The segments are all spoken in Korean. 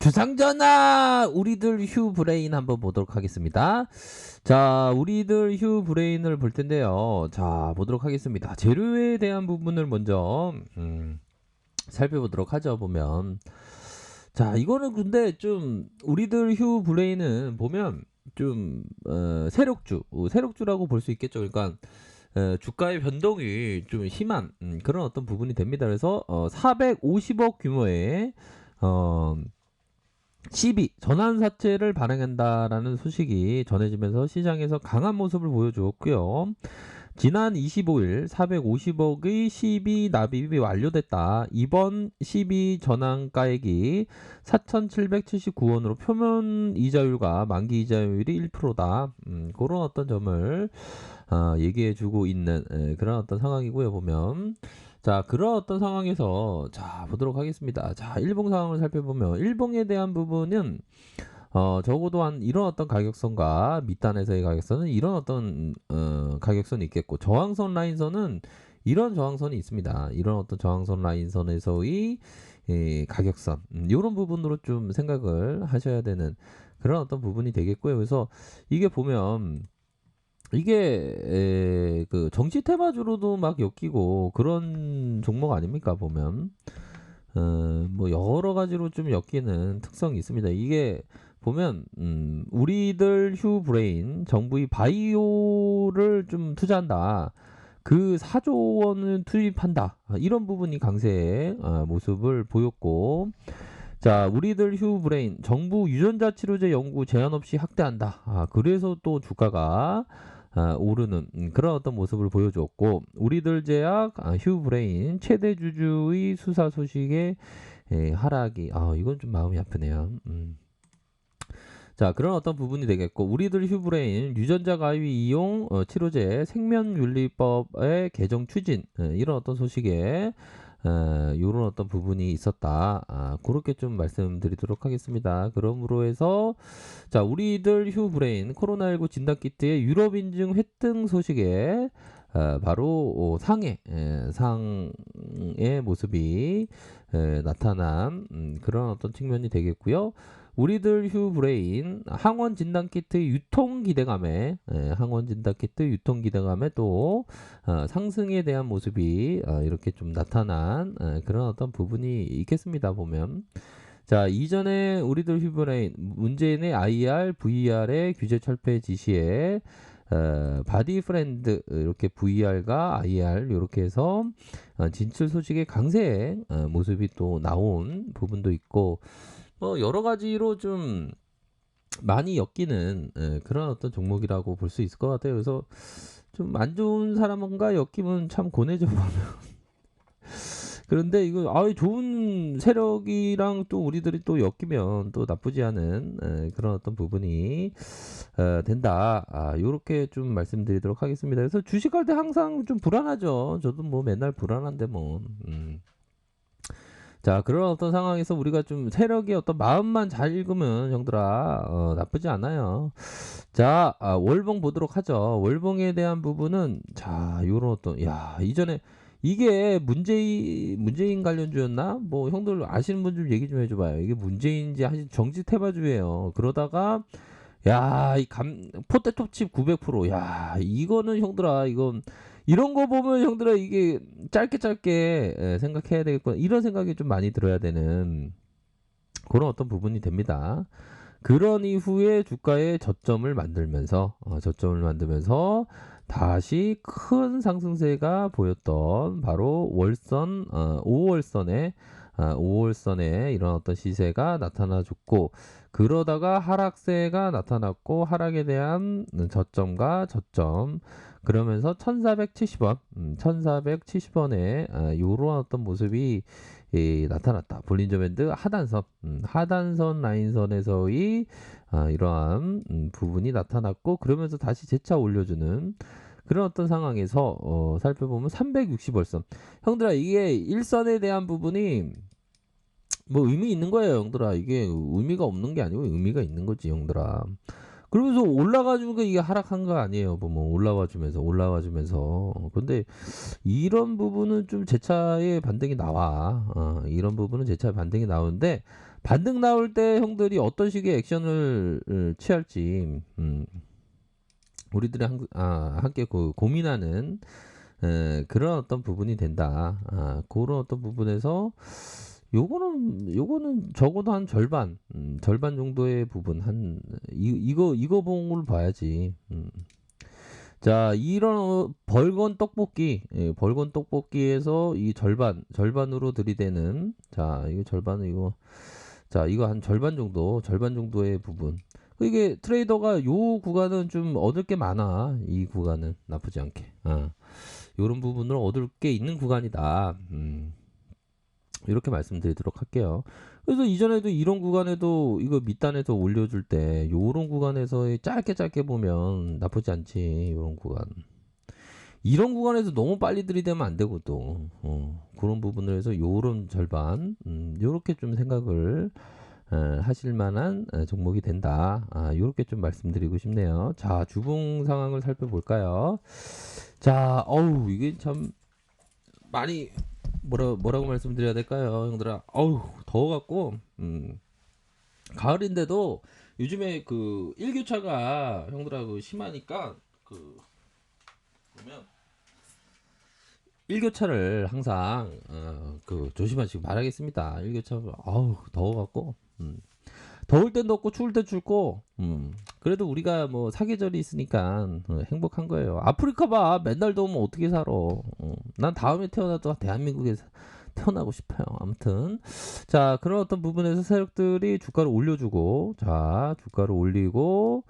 주상전화 우리들 휴 브레인 한번 보도록 하겠습니다. 자, 우리들 휴 브레인을 볼 텐데요. 자, 보도록 하겠습니다. 재료에 대한 부분을 먼저 살펴보도록 하죠. 보면 자, 이거는 근데 좀 우리들 휴 브레인은 보면 좀 세력주라고 볼 수 있겠죠. 그러니까 주가의 변동이 좀 심한 그런 어떤 부분이 됩니다. 그래서 450억 규모의 어, CB 전환사채를 발행한다라는 소식이 전해지면서 시장에서 강한 모습을 보여주었고요. 지난 25일 450억의 CB 납입이 완료됐다. 이번 CB 전환가액이 4,779원으로 표면 이자율과 만기 이자율이 1%다. 그런 어떤 점을 얘기해주고 있는 그런 어떤 상황이고요. 보면 자, 그런 어떤 상황에서 자 보도록 하겠습니다. 자, 일봉 상황을 살펴보면 일봉에 대한 부분은 적어도 한 이런 어떤 가격선과 밑단에서의 가격선은 이런 어떤 가격선이 있겠고, 저항선 라인선은 이런 저항선이 있습니다. 이런 어떤 저항선 라인선에서의 가격선, 이런 부분으로 좀 생각을 하셔야 되는 그런 어떤 부분이 되겠고요. 그래서 이게 보면 이게 그 정치 테마주로도 막 엮이고 그런 종목 아닙니까? 보면 뭐 여러 가지로 좀 엮이는 특성이 있습니다. 이게 보면 우리들 휴 브레인 정부의 바이오를 좀 투자한다. 그 4조 원을 투입한다. 이런 부분이 강세의 모습을 보였고, 자, 우리들 휴 브레인 정부 유전자 치료제 연구 제한 없이 확대한다. 그래서 또 주가가 오르는 그런 어떤 모습을 보여줬고, 우리들 제약 휴 브레인 최대 주주의 수사 소식에 하락이 이건 좀 마음이 아프네요. 자, 그런 어떤 부분이 되겠고, 우리들 휴브레인 유전자 가위 이용 치료제 생명윤리법의 개정 추진, 이런 어떤 소식에 이런 어떤 부분이 있었다. 그렇게 좀 말씀드리도록 하겠습니다. 그러므로 해서 자, 우리들 휴브레인 코로나19 진단키트의 유럽 인증 획등 소식에 바로 상의 모습이 나타난 그런 어떤 측면이 되겠고요. 우리들 휴 브레인 항원 진단 키트 유통 기대감에 항원 진단 키트 유통 기대감에 또 상승에 대한 모습이 이렇게 좀 나타난 그런 어떤 부분이 있겠습니다. 보면 자, 이전에 우리들 휴 브레인 문재인의 IR, VR의 규제 철폐 지시에 바디 프렌드 이렇게 VR과 IR 이렇게 해서 진출 소식의 강세 모습이 또 나온 부분도 있고, 여러 가지로 좀 많이 엮이는 그런 어떤 종목이라고 볼 수 있을 것 같아요. 그래서 좀 안 좋은 사람과 엮이면 참 고뇌죠 보면. 그런데 이거 좋은 세력이랑 또 우리들이 또 엮이면 또 나쁘지 않은 그런 어떤 부분이 된다. 요렇게 좀 말씀드리도록 하겠습니다. 그래서 주식할 때 항상 좀 불안하죠. 저도 뭐 맨날 불안한데 뭐. 자, 그런 어떤 상황에서 우리가 좀 세력의 어떤 마음만 잘 읽으면 형들아 나쁘지 않아요. 자, 월봉 보도록 하죠. 월봉에 대한 부분은 자, 요런 어떤 이전에 이게 문재인 관련주였나? 뭐 형들 아시는 분 좀 얘기 좀 해줘봐요. 이게 문재인지 하신 정치 테마주예요. 그러다가 이 포테토칩 900%. 이거는 형들아, 이건 이런 거 보면 형들아 이게 짧게 생각해야 되겠구나. 이런 생각이 좀 많이 들어야 되는 그런 어떤 부분이 됩니다. 그런 이후에 주가의 저점을 만들면서 다시 큰 상승세가 보였던 바로 5월선에 이런 어떤 시세가 나타나줬고, 그러다가 하락세가 나타났고, 하락에 대한 저점 그러면서 1470원 1470원에 요런 어떤 모습이 나타났다. 볼린저 밴드 하단선 라인선에서의 이러한 부분이 나타났고, 그러면서 다시 재차 올려주는 그런 어떤 상황에서 살펴보면 360월선. 형들아, 이게 일선에 대한 부분이 뭐 의미 있는 거예요, 형들아. 이게 의미가 없는 게 아니고 의미가 있는 거지, 형들아. 그러면서 올라가 주니까 이게 하락한 거 아니에요. 보면 올라와 주면서, 올라와 주면서. 근데 이런 부분은 좀 재차의 반등이 나와. 이런 부분은 재차의 반등이 나오는데 반등 나올 때 형들이 어떤 식의 액션을 취할지 우리들이 함께 고민하는 그런 어떤 부분이 된다. 그런 어떤 부분에서 요거는 적어도 한 절반, 절반 정도의 부분 이거 봉을 봐야지. 자, 이런 벌건 떡볶이, 벌건 떡볶이에서 이 절반으로 들이대는, 자, 이거 절반은 이거, 자, 이거 한 절반 정도의 부분. 이게 트레이더가 요 구간은 좀 얻을 게 많아. 이 구간은 나쁘지 않게. 요런 부분을 얻을 게 있는 구간이다. 이렇게 말씀드리도록 할게요. 그래서 이전에도 이런 구간에도 이거 밑단에서 올려줄 때 요런 구간에서 짧게 보면 나쁘지 않지. 요런 구간. 이런 구간에서 너무 빨리 들이대면 안 되고 또 그런 부분을 해서 요런 절반 요렇게 좀 생각을 하실 만한 종목이 된다. 요렇게 좀 말씀드리고 싶네요. 자, 주봉 상황을 살펴볼까요? 자, 어우 이게 참 많이 뭐라고 말씀드려야 될까요, 형들아? 어우 더워갖고 가을인데도 요즘에 그 일교차가 형들아 그 심하니까 그 보면 일교차를 항상 그 조심하시고 바라겠습니다. 일교차 아우 더워갖고 더울 땐 덥고 추울 땐 춥고 그래도 우리가 뭐 사계절이 있으니까 행복한 거예요. 아프리카 봐 맨날 더우면 어떻게 살아. 난 다음에 태어나도 대한민국에서 태어나고 싶어요. 아무튼 자 그런 어떤 부분에서 세력들이 주가를 올려주고 자 주가를 올리고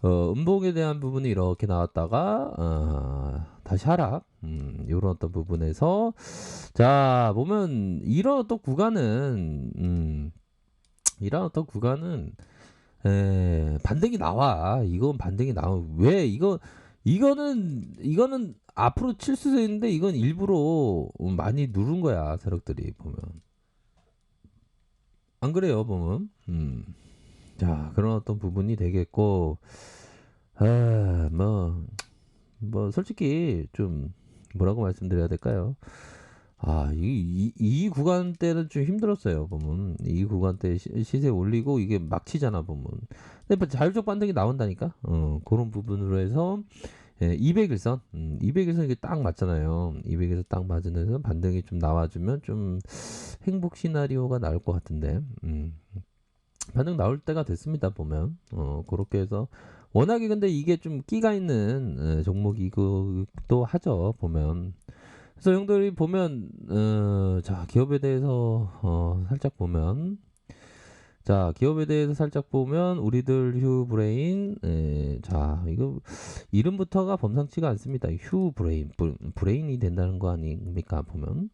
음봉에 대한 부분이 이렇게 나왔다가 다시 하락 이런 어떤 부분에서 자 보면 이런 어떤 구간은 반등이 나와. 이건 반등이 나와. 왜 이거는 앞으로 칠 수도 있는데 이건 일부러 많이 누른 거야 세력들이 보면 안 그래요 보면 자 그런 어떤 부분이 되겠고 뭐 솔직히 좀 뭐라고 말씀드려야 될까요? 이 구간 때는 좀 힘들었어요, 보면. 이 구간 때 시세 올리고 이게 막 치잖아, 보면. 근데 자율적 반등이 나온다니까? 그런 부분으로 해서, 200일선, 200일선 이게 딱 맞잖아요. 200일선 딱 맞으면서 반등이 좀 나와주면 좀 행복 시나리오가 나올 것 같은데, 반등 나올 때가 됐습니다, 보면. 그렇게 해서. 워낙에 근데 이게 좀 끼가 있는 종목이기도 하죠, 보면. 그래서 형들이 보면 자 기업에 대해서 살짝 보면 자 기업에 대해서 살짝 보면 우리들 휴브레인 자 이거 이름부터가 범상치가 않습니다. 휴브레인 브레인이 된다는 거 아닙니까 보면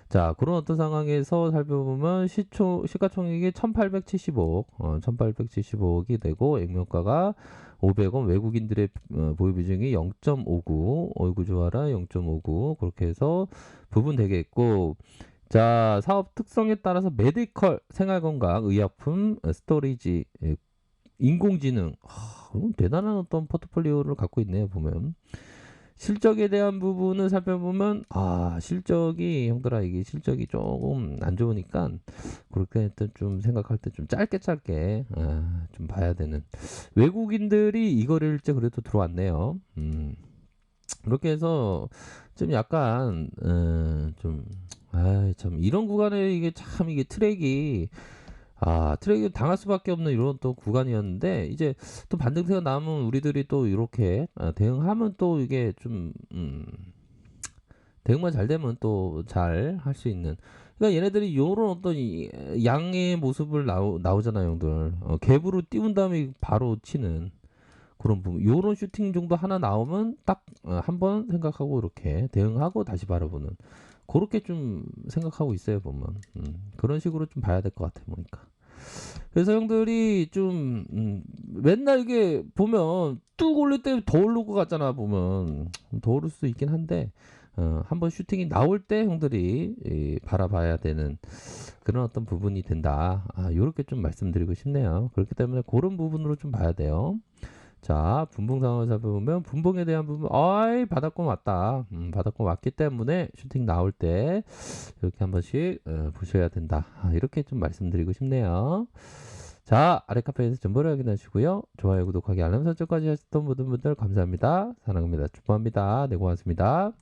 자 그런 어떤 상황에서 살펴보면 시가총액이 1875억 1875억이 되고 액면가가 500원 외국인들의 보유 비중이 0.59 어이구 좋아라 0.59 그렇게 해서 부분되겠고 자 사업 특성에 따라서 메디컬 생활건강 의약품 스토리지 인공지능 대단한 어떤 포트폴리오를 갖고 있네요 보면 실적에 대한 부분을 살펴보면 실적이 형들아 이게 실적이 조금 안 좋으니까 그렇게 좀 생각할 때 좀 짧게 좀 봐야 되는 외국인들이 이거를 일제 그래도 들어왔네요. 그렇게 해서 좀 약간 참 이런 구간에 이게 참 이게 트랙이 당할 수밖에 없는 이런 또 구간이었는데 이제 또 반등세가 나오면 우리들이 또 이렇게 대응하면 또 이게 좀 대응만 잘 되면 또 잘 할 수 있는 그러니까 얘네들이 요런 어떤 양의 모습을 나오잖아요 형들 갭으로 띄운 다음에 바로 치는 그런 부분 요런 슈팅 정도 하나 나오면 딱 한번 생각하고 이렇게 대응하고 다시 바라보는 그렇게 좀 생각하고 있어요 보면 그런 식으로 좀 봐야 될 것 같아 보니까 그래서 형들이 좀 맨날 이게 보면 뚝 올릴 때 더 오를 것 같잖아 보면 더 오를 수도 있긴 한데 한번 슈팅이 나올 때 형들이 바라봐야 되는 그런 어떤 부분이 된다 요렇게 좀 말씀드리고 싶네요 그렇기 때문에 그런 부분으로 좀 봐야 돼요 자, 분봉 상황을 살펴보면 분봉에 대한 부분, 어이, 바닥권 왔다. 바닥권 왔기 때문에 슈팅 나올 때 이렇게 한 번씩 보셔야 된다. 이렇게 좀 말씀드리고 싶네요. 자, 아래 카페에서 정보를 확인하시고요. 좋아요, 구독하기, 알람 설정까지 하셨던 모든 분들 감사합니다. 사랑합니다. 축복합니다. 네, 고맙습니다.